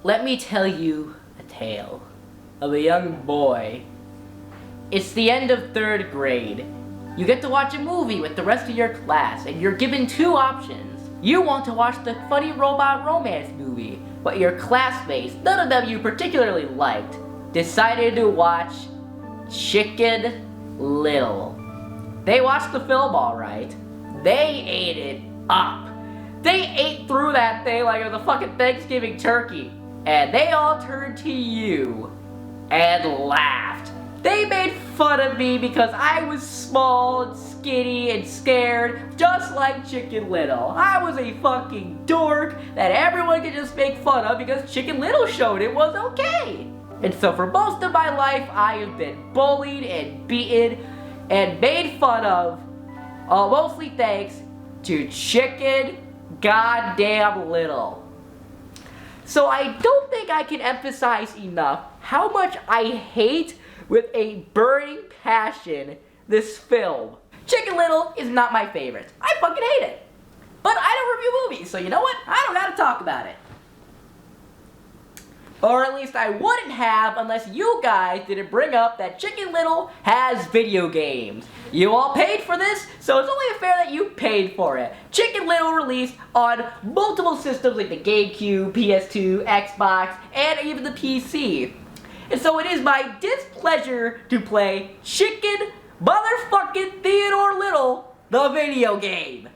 Let me tell you a tale of a young boy. It's the end of 3rd grade. You get to watch a movie with the rest of your class, and you're given 2 options. You want to watch the funny robot romance movie, but your classmates, none of them you particularly liked, decided to watch Chicken Little. They watched the film alright. They ate it up. They ate through that thing like it was a fucking Thanksgiving turkey. And they all turned to you and laughed. They made fun of me because I was small and skinny and scared, just like Chicken Little. I was a fucking dork that everyone could just make fun of because Chicken Little showed it was okay. And so for most of my life, I have been bullied and beaten and made fun of, mostly thanks to Chicken Goddamn Little. So I don't think I can emphasize enough how much I hate with a burning passion this film. Chicken Little is not my favorite. I fucking hate it. But I don't review movies, so you know what? I don't gotta talk about it. Or at least I wouldn't have unless you guys didn't bring up that Chicken Little has video games. You all paid for this, so it's only fair that you paid for it. Chicken Little released on multiple systems like the GameCube, PS2, Xbox, and even the PC. And so it is my displeasure to play Chicken Motherfucking Theodore Little, the video game.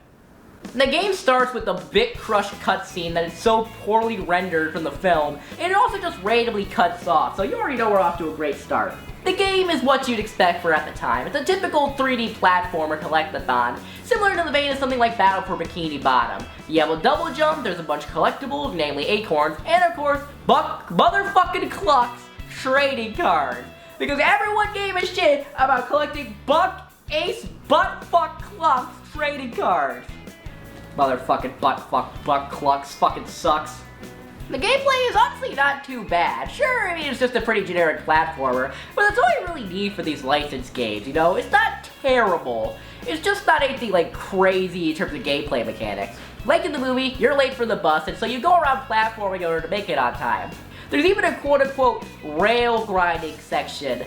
The game starts with a Bit Crush cutscene that is so poorly rendered from the film, and it also just randomly cuts off, so you already know we're off to a great start. The game is what you'd expect for at the time. It's a typical 3D platformer collectathon, similar to the vein of something like Battle for Bikini Bottom. You have a double jump, there's a bunch of collectibles, namely acorns, and of course, motherfucking Clucks trading cards. Because everyone gave a shit about collecting Buck, Ace, Buttfuck Clucks trading cards. Motherfucking butt Clucks fucking sucks. The gameplay is honestly not too bad. Sure, I mean, it's just a pretty generic platformer, but that's all you really need for these licensed games, you know? It's not terrible. It's just not anything like crazy in terms of gameplay mechanics. Like in the movie, you're late for the bus, and so you go around platforming in order to make it on time. There's even a quote-unquote rail grinding section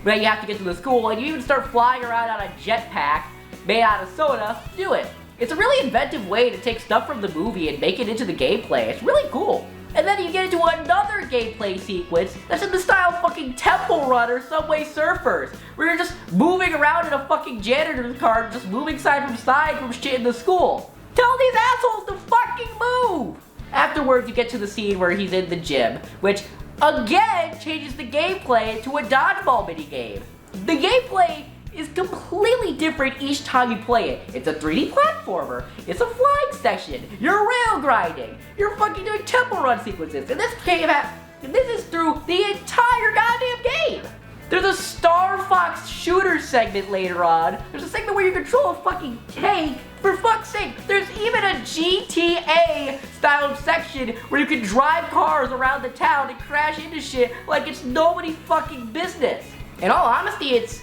where you have to get to the school, and you even start flying around on a jetpack made out of soda to do it. It's a really inventive way to take stuff from the movie and make it into the gameplay. It's really cool. And then you get into another gameplay sequence that's in the style of fucking Temple Run or Subway Surfers, where you're just moving around in a fucking janitor's car, just moving side from shit in the school. Tell these assholes to fucking move! Afterwards, you get to the scene where he's in the gym, which again changes the gameplay to a dodgeball minigame. The gameplay is completely different each time you play it. It's a 3D platformer, it's a flying section, you're rail grinding, you're fucking doing temple run sequences, and this is through the entire goddamn game. There's a Star Fox shooter segment later on. There's a segment where you control a fucking tank. For fuck's sake, there's even a GTA style section where you can drive cars around the town and crash into shit like it's nobody's fucking business. In all honesty, it's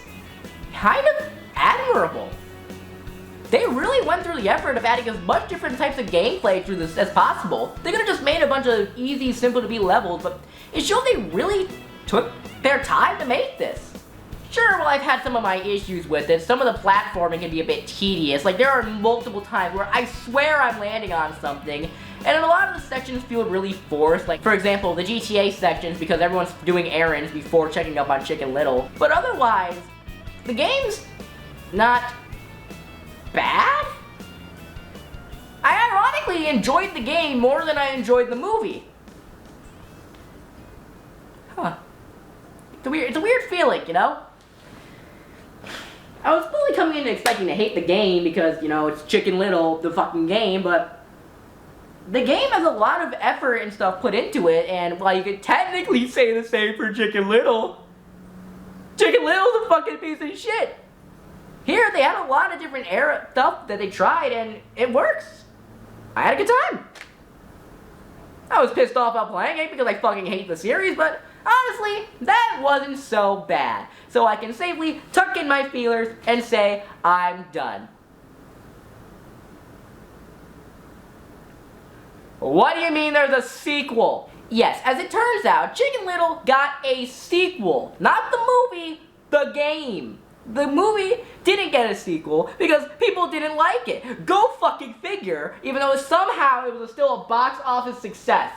kind of admirable. They really went through the effort of adding as much different types of gameplay through this as possible. They could have just made a bunch of easy, simple to beat levels, but it showed they really took their time to make this. Sure, well, I've had some of my issues with it. Some of the platforming can be a bit tedious. Like, there are multiple times where I swear I'm landing on something, and a lot of the sections feel really forced. Like, for example, the GTA sections, because everyone's doing errands before checking up on Chicken Little. But otherwise, the game's not bad. I ironically enjoyed the game more than I enjoyed the movie. Huh. It's a weird feeling, you know? I was fully coming in expecting to hate the game because, you know, it's Chicken Little, the fucking game, but the game has a lot of effort and stuff put into it, and while you could technically say the same for Chicken Little's a fucking piece of shit. Here, they had a lot of different stuff that they tried, and it works. I had a good time. I was pissed off about playing it because I fucking hate the series, but honestly, that wasn't so bad. So I can safely tuck in my feelers and say, I'm done. What do you mean there's a sequel? Yes, as it turns out, Chicken Little got a sequel. Not the movie, the game. The movie didn't get a sequel because people didn't like it. Go fucking figure, even though somehow it was still a box office success.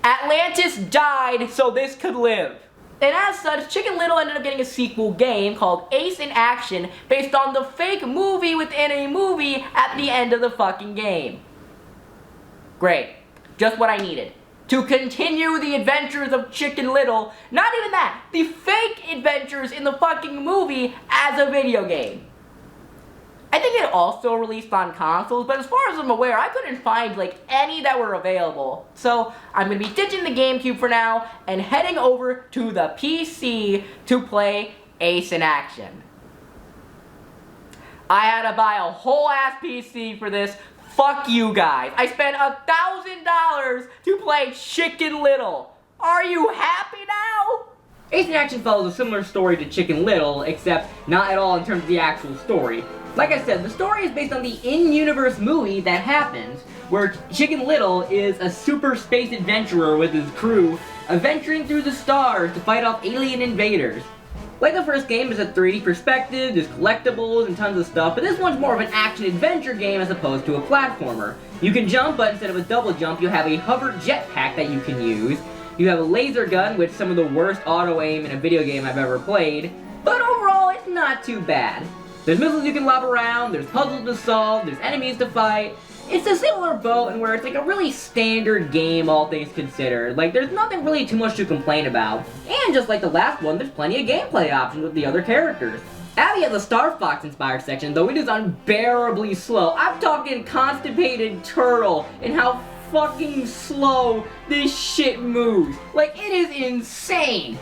Atlantis died so this could live. And as such, Chicken Little ended up getting a sequel game called Ace in Action based on the fake movie within a movie at the end of the fucking game. Great. Just what I needed. To continue the adventures of Chicken Little, not even that, the fake adventures in the fucking movie as a video game. I think it also released on consoles, but as far as I'm aware, I couldn't find like any that were available. So I'm going to be ditching the GameCube for now and heading over to the PC to play Ace in Action. I had to buy a whole ass PC for this. Fuck you guys. I spent $1,000 to play Chicken Little. Are you happy now? Ace in Action follows a similar story to Chicken Little, except not at all in terms of the actual story. Like I said, the story is based on the in-universe movie that happens, where Chicken Little is a super space adventurer with his crew, adventuring through the stars to fight off alien invaders. Like the first game, it's a 3D perspective, there's collectibles and tons of stuff, but this one's more of an action-adventure game as opposed to a platformer. You can jump, but instead of a double jump, you have a hover jetpack that you can use. You have a laser gun, which is some of the worst auto-aim in a video game I've ever played, but overall, it's not too bad. There's missiles you can lob around, there's puzzles to solve, there's enemies to fight. It's a similar boat in where it's like a really standard game, all things considered. Like, there's nothing really too much to complain about. And just like the last one, there's plenty of gameplay options with the other characters. Abby has a Star Fox inspired section, though it is unbearably slow. I'm talking constipated turtle and how fucking slow this shit moves. Like, it is insane.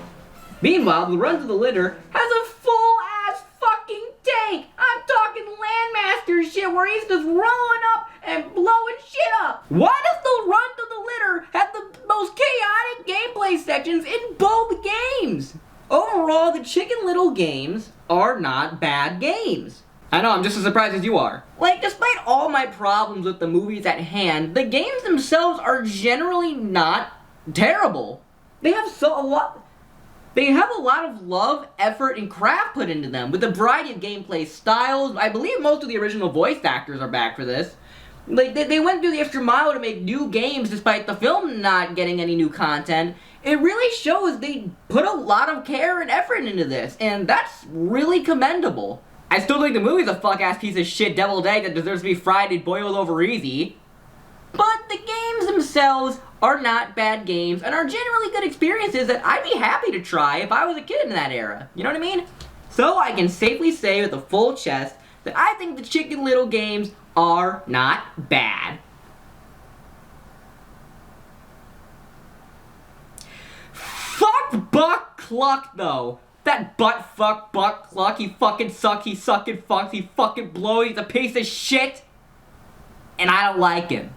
Meanwhile, the Run to the Litter has a full-ass fucking tank. I'm talking Landmaster shit where he's just rolling up and blowing shit up. Why does the Run to the Litter have the most chaotic gameplay sections in both games? Overall, the Chicken Little games are not bad games. I know, I'm just as surprised as you are. Like, despite all my problems with the movies at hand, the games themselves are generally not terrible. They have a lot of love, effort, and craft put into them, with a variety of gameplay styles. I believe most of the original voice actors are back for this. Like, they went through the extra mile to make new games despite the film not getting any new content. It really shows they put a lot of care and effort into this, and that's really commendable. I still think the movie's a fuck-ass piece of shit deviled egg that deserves to be fried and boiled over easy. But the games themselves are not bad games and are generally good experiences that I'd be happy to try if I was a kid in that era. You know what I mean? So I can safely say with a full chest that I think the Chicken Little games are not bad. Fuck Buck Cluck though. That butt fuck Buck Cluck, he fucking suck, he sucking fucks, he fucking blow, he's a piece of shit. And I don't like him.